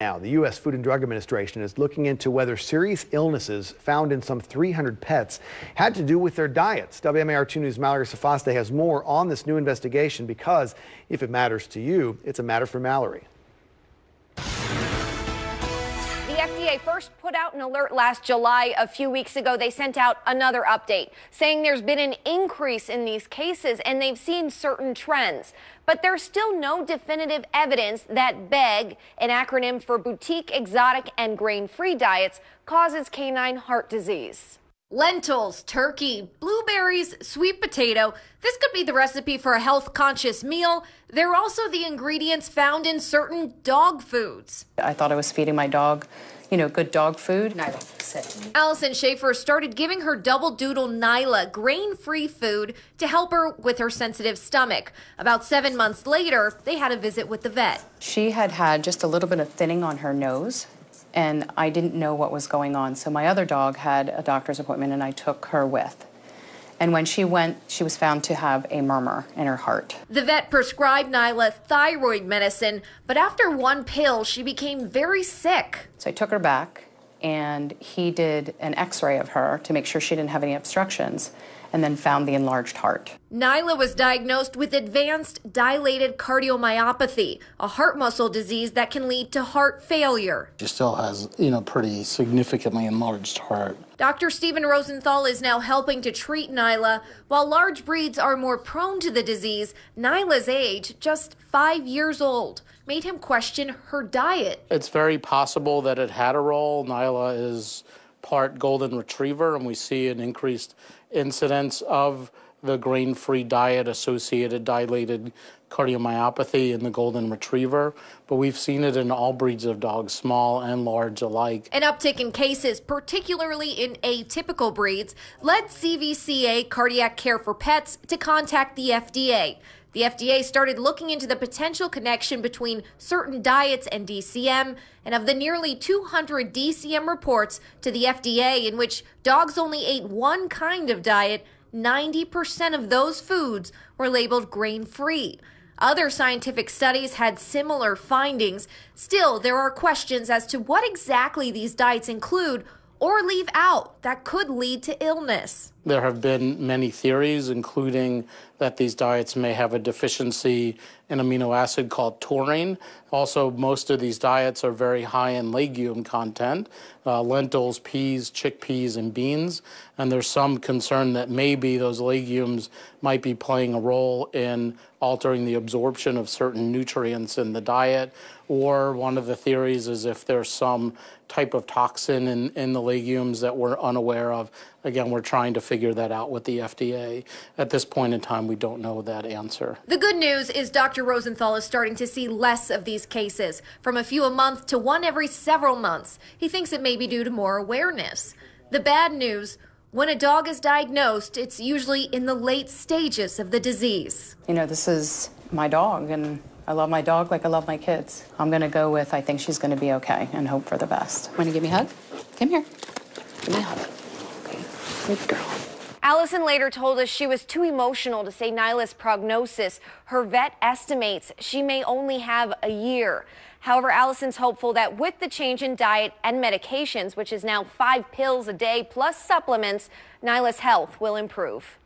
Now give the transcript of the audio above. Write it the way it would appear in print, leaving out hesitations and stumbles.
Now, the U.S. Food and Drug Administration is looking into whether serious illnesses found in some 300 pets had to do with their diets. WMAR2 News' Mallory Safaste has more on this new investigation because if it matters to you, it's a matter for Mallory. The FDA first put out an alert last July. A few weeks ago, they sent out another update saying there's been an increase in these cases and they've seen certain trends. But there's still no definitive evidence that BEG, an acronym for boutique, exotic, and grain-free diets, causes canine heart disease. Lentils, turkey, blueberries, sweet potato. This could be the recipe for a health-conscious meal. They're also the ingredients found in certain dog foods. I thought I was feeding my dog, good dog food. Nyla, sit. Allison Schaefer started giving her double doodle Nyla grain-free food to help her with her sensitive stomach. About 7 months later, they had a visit with the vet. She had just a little bit of thinning on her nose, and I didn't know what was going on. So my other dog had a doctor's appointment, and I took her with. And when she went, she was found to have a murmur in her heart. The vet prescribed Nyla thyroid medicine, but after one pill, she became very sick. So I took her back, and he did an x-ray of her to make sure she didn't have any obstructions, and then found the enlarged heart. Nyla was diagnosed with advanced dilated cardiomyopathy, a heart muscle disease that can lead to heart failure. She still has, pretty significantly enlarged heart. Dr. Stephen Rosenthal is now helping to treat Nyla. While large breeds are more prone to the disease, Nyla's age, just 5 years old, made him question her diet. It's very possible that it had a role. Nyla is part golden retriever, and we see an increased incidence of the grain-free diet-associated dilated cardiomyopathy in the golden retriever, but we've seen it in all breeds of dogs, small and large alike. An uptick in cases, particularly in atypical breeds, led CVCA Cardiac Care for Pets to contact the FDA. The FDA started looking into the potential connection between certain diets and DCM, and of the nearly 200 DCM reports to the FDA in which dogs only ate one kind of diet, 90% of those foods were labeled grain-free. Other scientific studies had similar findings. Still, there are questions as to what exactly these diets include or leave out that could lead to illness. There have been many theories, including that these diets may have a deficiency in amino acid called taurine. Also, most of these diets are very high in legume content, lentils, peas, chickpeas, and beans. And there's some concern that maybe those legumes might be playing a role in altering the absorption of certain nutrients in the diet. Or one of the theories is if there's some type of toxin in the legumes that we're unaware of. Again, we're trying to figure that out with the FDA. At this point in time, we don't know that answer. The good news is Dr. Rosenthal is starting to see less of these cases, from a few a month to one every several months. He thinks it may be due to more awareness. The bad news, when a dog is diagnosed, it's usually in the late stages of the disease. This is my dog, and I love my dog like I love my kids. I'm going to go with I think she's going to be okay and hope for the best. Want to give me a hug? Come here. Give me a hug. Okay. Good girl. Allison later told us she was too emotional to say Nyla's prognosis. Her vet estimates she may only have a year. However, Allison's hopeful that with the change in diet and medications, which is now 5 pills a day plus supplements, Nyla's health will improve.